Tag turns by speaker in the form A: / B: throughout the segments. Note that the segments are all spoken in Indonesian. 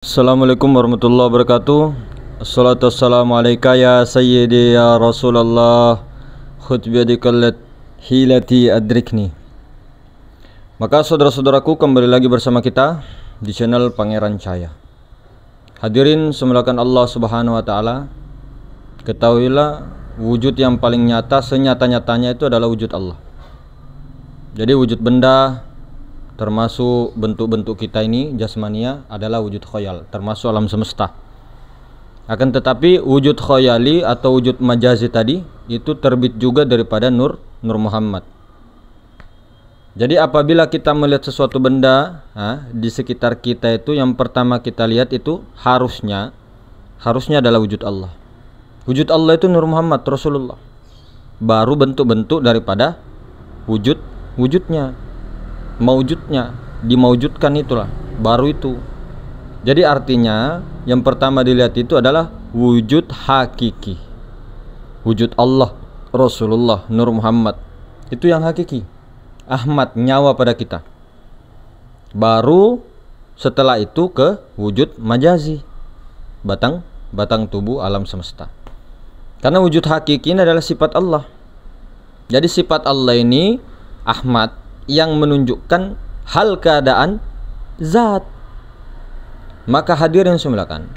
A: Assalamualaikum warahmatullahi wabarakatuh. Assalatu wassalamu alaika ya sayyidi ya Rasulullah, khudh biyadikal hilati adrikni. Maka saudara-saudaraku, kembali lagi bersama kita di channel Pangeran Cahaya. Hadirin semulakan Allah Subhanahu wa taala, ketahuilah wujud yang paling nyata senyata-nyatanya itu adalah wujud Allah. Jadi wujud benda termasuk bentuk-bentuk kita ini jasmania adalah wujud khayal, termasuk alam semesta. Akan tetapi wujud khayali atau wujud majazi tadi itu terbit juga daripada Nur Muhammad. Jadi apabila kita melihat sesuatu benda di sekitar kita, itu yang pertama kita lihat itu harusnya adalah wujud Allah. Wujud Allah itu Nur Muhammad Rasulullah. Baru bentuk-bentuk daripada wujudnya, maujudnya, dimaujudkan, itulah baru itu. Jadi artinya yang pertama dilihat itu adalah wujud hakiki, wujud Allah, Rasulullah, Nur Muhammad, itu yang hakiki. Ahmad, nyawa pada kita. Baru setelah itu ke wujud majazi, batang tubuh alam semesta. Karena wujud hakiki ini adalah sifat Allah. Jadi sifat Allah ini Ahmad yang menunjukkan hal keadaan zat. Maka hadirin semulakan,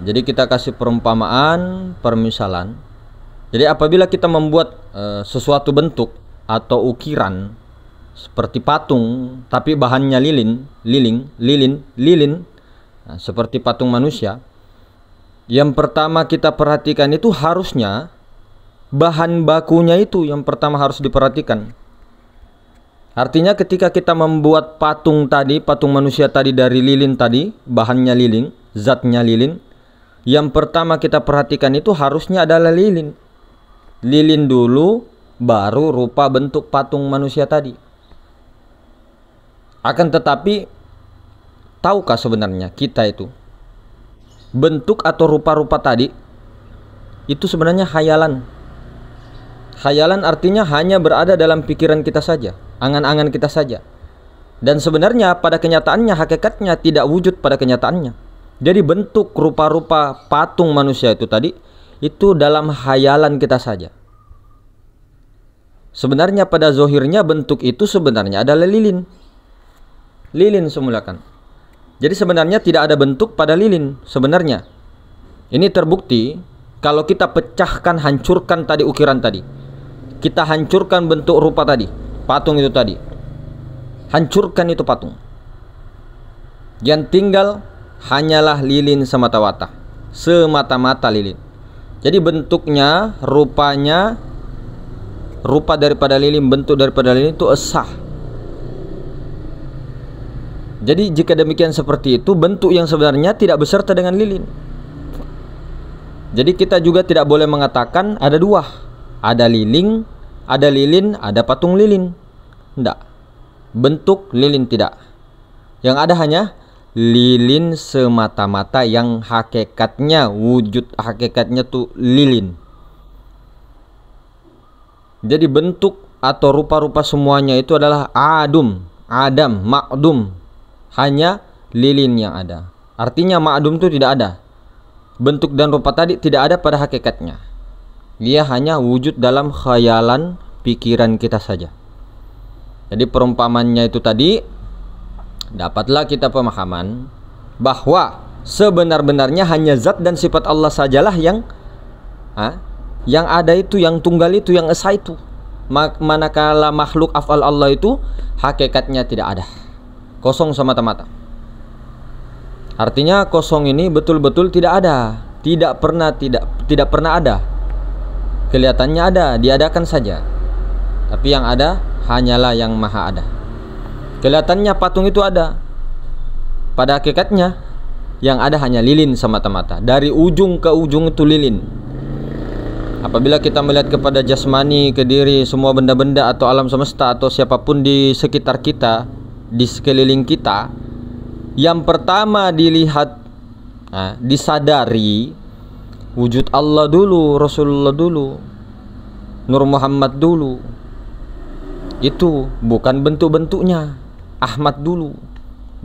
A: jadi kita kasih perumpamaan, permisalan. Jadi apabila kita membuat sesuatu bentuk atau ukiran seperti patung, tapi bahannya lilin, seperti patung manusia, yang pertama kita perhatikan itu harusnya bahan bakunya itu yang pertama harus diperhatikan. Artinya ketika kita membuat patung manusia tadi dari lilin tadi, bahannya lilin, zatnya lilin, yang pertama kita perhatikan itu harusnya adalah lilin. Lilin dulu, baru rupa bentuk patung manusia tadi. Akan tetapi, tahukah sebenarnya kita itu, bentuk atau rupa-rupa tadi, itu sebenarnya khayalan. Khayalan artinya hanya berada dalam pikiran kita saja, angan-angan kita saja. Dan sebenarnya pada kenyataannya, hakikatnya tidak wujud pada kenyataannya. Jadi bentuk rupa-rupa patung manusia itu tadi, itu dalam khayalan kita saja. Sebenarnya pada zohirnya bentuk itu sebenarnya adalah lilin. Lilin semulakan. Jadi sebenarnya tidak ada bentuk pada lilin sebenarnya. Ini terbukti kalau kita pecahkan, hancurkan tadi ukiran tadi. Kita hancurkan bentuk rupa tadi, patung itu tadi, hancurkan itu patung. Yang tinggal hanyalah lilin semata-mata lilin. Jadi bentuknya, rupanya, rupa daripada lilin, bentuk daripada lilin itu sah. Jadi jika demikian seperti itu, bentuk yang sebenarnya tidak beserta dengan lilin. Jadi kita juga tidak boleh mengatakan ada dua, ada lilin, ada patung lilin. Tidak. Bentuk lilin tidak. Yang ada hanya lilin semata-mata yang hakikatnya, wujud hakikatnya tuh lilin. Jadi bentuk atau rupa-rupa semuanya itu adalah adam, ma'dum. Hanya lilin yang ada. Artinya ma'dum itu tidak ada. Bentuk dan rupa tadi tidak ada pada hakikatnya. Dia hanya wujud dalam khayalan pikiran kita saja. Jadi perumpamannya itu tadi, dapatlah kita pemahaman bahwa sebenar-benarnya hanya zat dan sifat Allah sajalah yang ada itu, yang tunggal itu, yang esa itu. Manakala makhluk af'al Allah itu hakikatnya tidak ada, kosong semata-mata. Artinya kosong ini betul-betul tidak ada, tidak pernah ada. Kelihatannya ada, diadakan saja. Tapi yang ada hanyalah yang maha ada. Kelihatannya patung itu ada, pada hakikatnya yang ada hanya lilin semata-mata. Dari ujung ke ujung itu lilin. Apabila kita melihat kepada jasmani, ke diri, semua benda-benda atau alam semesta atau siapapun di sekitar kita, di sekeliling kita, yang pertama dilihat, disadari, wujud Allah dulu, Rasulullah dulu, Nur Muhammad dulu. Itu bukan bentuk-bentuknya, Ahmad dulu,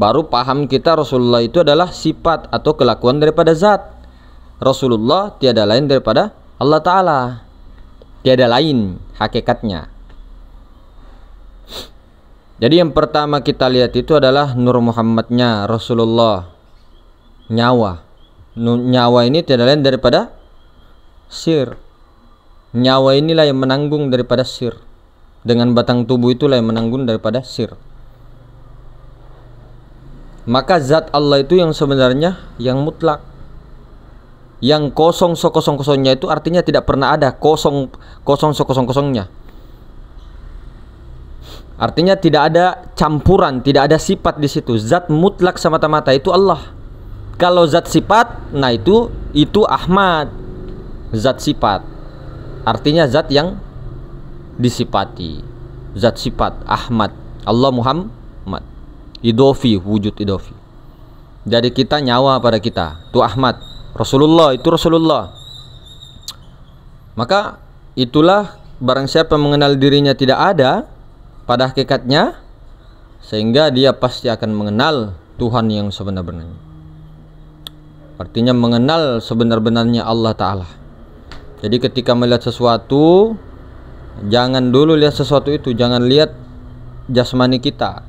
A: baru paham kita Rasulullah itu adalah sifat atau kelakuan daripada zat. Rasulullah tiada lain daripada Allah Ta'ala, tiada lain hakikatnya. Jadi yang pertama kita lihat itu adalah Nur Muhammadnya Rasulullah, nyawa. Nyawa ini tiada lain daripada sir. Nyawa inilah yang menanggung daripada sir. Dengan batang tubuh itulah yang menanggung daripada sir. Maka zat Allah itu yang sebenarnya yang mutlak, yang kosong sekosong-kosongnya, itu artinya tidak pernah ada kosong sekosong-kosongnya. Artinya tidak ada campuran, tidak ada sifat di situ. Zat mutlak semata-mata itu Allah. Kalau zat sifat, nah itu Ahmad. Zat sifat artinya zat yang disifati. Zat sifat Ahmad, Allah Muhammad. Idofi, wujud idofi. Jadi kita nyawa pada kita itu Ahmad. Rasulullah itu Rasulullah. Maka itulah barang siapa mengenal dirinya tidak ada pada hakikatnya, sehingga dia pasti akan mengenal Tuhan yang sebenar-benarnya. Artinya mengenal sebenar-benarnya Allah Ta'ala. Jadi ketika melihat sesuatu, jangan dulu lihat sesuatu itu, jangan lihat jasmani kita,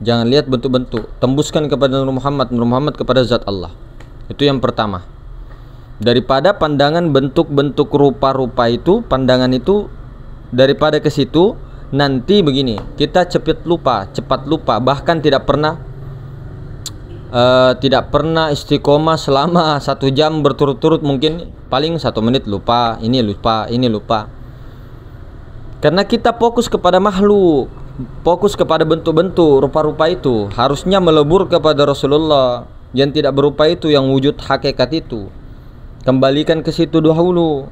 A: jangan lihat bentuk-bentuk, tembuskan kepada Nur Muhammad kepada zat Allah. Itu yang pertama. Daripada pandangan bentuk-bentuk rupa-rupa itu, pandangan itu daripada ke situ, nanti begini, kita cepat lupa, bahkan tidak pernah istiqomah selama 1 jam berturut-turut, mungkin paling 1 menit lupa, ini lupa. Karena kita fokus kepada makhluk, fokus kepada bentuk-bentuk rupa-rupa itu. Harusnya melebur kepada Rasulullah yang tidak berupa itu, yang wujud hakikat itu. Kembalikan ke situ dahulu,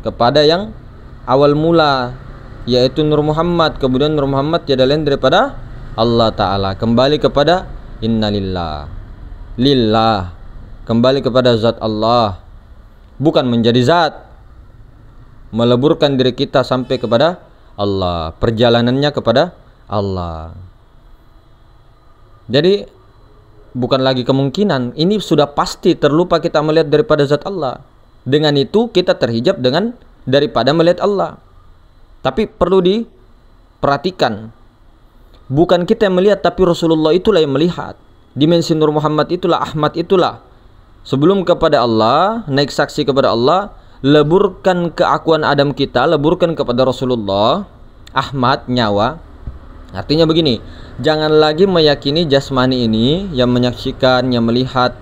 A: kepada yang awal mula, yaitu Nur Muhammad. Kemudian Nur Muhammad tiada lain daripada Allah Ta'ala. Kembali kepada innalillah, lillah, kembali kepada zat Allah, bukan menjadi zat. Meleburkan diri kita sampai kepada Allah, perjalanannya kepada Allah. Jadi bukan lagi kemungkinan, ini sudah pasti terlupa kita melihat daripada zat Allah. Dengan itu kita terhijab dengan daripada melihat Allah. Tapi perlu diperhatikan, bukan kita yang melihat, tapi Rasulullah itulah yang melihat. Dimensi Nur Muhammad itulah, Ahmad itulah. Sebelum kepada Allah, naik saksi kepada Allah, leburkan keakuan Adam kita, leburkan kepada Rasulullah, Ahmad, nyawa. Artinya begini, jangan lagi meyakini jasmani ini, yang menyaksikan, yang melihat,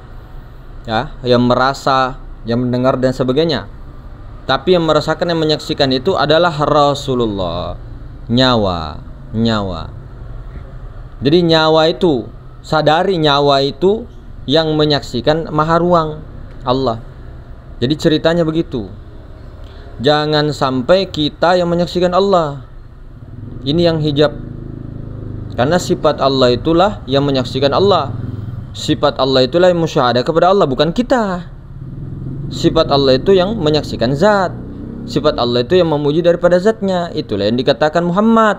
A: ya, yang merasa, yang mendengar dan sebagainya. Tapi yang merasakan, yang menyaksikan itu adalah Rasulullah, nyawa. Jadi nyawa itu, sadari nyawa itu yang menyaksikan maha ruang Allah. Jadi ceritanya begitu. Jangan sampai kita yang menyaksikan Allah. Ini yang hijab. Karena sifat Allah itulah yang menyaksikan Allah. Sifat Allah itulah yang musyahadah kepada Allah, bukan kita. Sifat Allah itu yang menyaksikan zat. Sifat Allah itu yang memuji daripada zatnya. Itulah yang dikatakan Muhammad,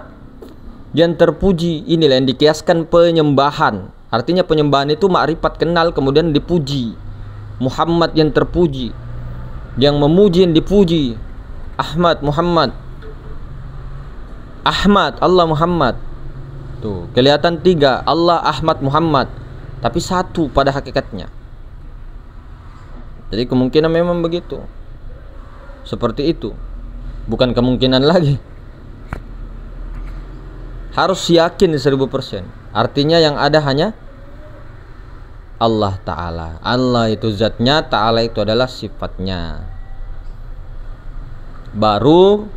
A: yang terpuji. Inilah yang dikiaskan penyembahan. Artinya penyembahan itu makrifat, kenal, kemudian dipuji. Muhammad yang terpuji, yang memuji, yang dipuji. Ahmad, Muhammad, Ahmad, Allah, Muhammad. Tuh, kelihatan 3, Allah, Ahmad, Muhammad, tapi 1 pada hakikatnya. Jadi kemungkinan memang begitu. Seperti itu. Bukan kemungkinan lagi. Harus yakin 1000%. Artinya yang ada hanya Allah Ta'ala. Allah itu zatnya, Ta'ala itu adalah sifatnya. Baru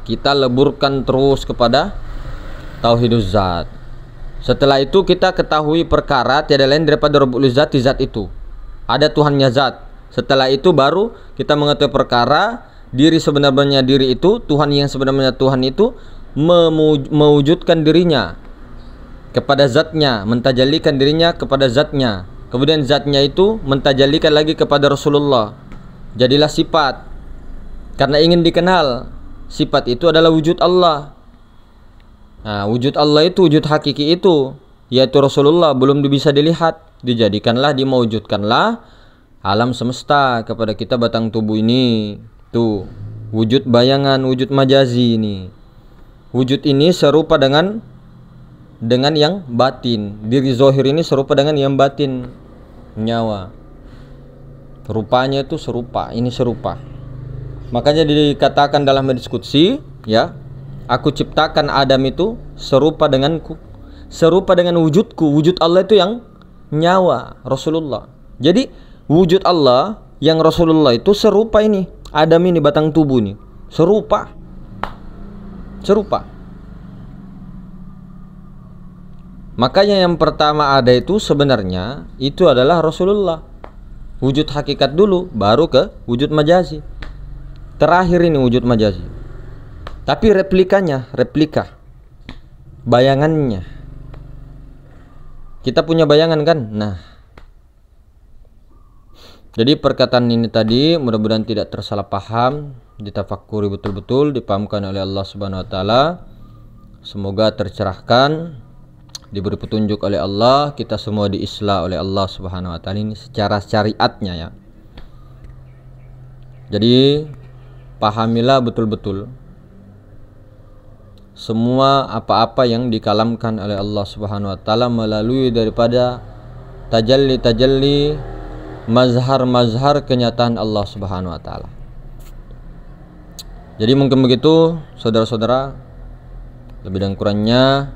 A: kita leburkan terus kepada Tauhiduz Zat. Setelah itu kita ketahui perkara tiada lain daripada Rabbul Izzati, zat itu. Ada Tuhannya zat. Setelah itu baru kita mengetahui perkara diri sebenarnya diri itu, Tuhan yang sebenarnya Tuhan itu mewujudkan dirinya kepada zatnya, mentajalikan dirinya kepada zatnya. Kemudian zatnya itu mentajalikan lagi kepada Rasulullah. Jadilah sifat. Karena ingin dikenal, sifat itu adalah wujud Allah. Nah, wujud Allah itu, wujud hakiki itu yaitu Rasulullah, belum bisa dilihat. Dijadikanlah, dimewujudkanlah alam semesta kepada kita batang tubuh ini. Tuh, wujud bayangan, wujud majazi ini. Wujud ini serupa dengan yang batin. Diri zahir ini serupa dengan yang batin, nyawa. Rupanya itu serupa, ini serupa. Makanya dikatakan dalam hadis qudsi, ya, aku ciptakan Adam itu serupa denganku, serupa dengan wujudku. Wujud Allah itu yang nyawa, Rasulullah. Jadi wujud Allah yang Rasulullah itu serupa ini, Adam ini, batang tubuh ini, serupa. Makanya yang pertama ada itu sebenarnya itu adalah Rasulullah. Wujud hakikat dulu, baru ke wujud majazi. Terakhir ini wujud majazi. Tapi replikanya, bayangannya. Kita punya bayangan kan? Nah, jadi perkataan ini tadi mudah-mudahan tidak tersalah paham, ditafakuri betul-betul, dipahamkan oleh Allah Subhanahu wa taala. Semoga tercerahkan, diberi petunjuk oleh Allah, kita semua diislah oleh Allah Subhanahu wa taala ini secara syariatnya, ya. Jadi pahamilah betul-betul semua apa-apa yang dikalamkan oleh Allah Subhanahu wa taala melalui daripada tajalli mazhar kenyataan Allah Subhanahu wa taala. Jadi mungkin begitu saudara-saudara, lebih dan kurangnya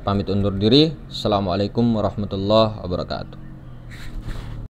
A: pamit undur diri. Assalamualaikum warahmatullahi wabarakatuh.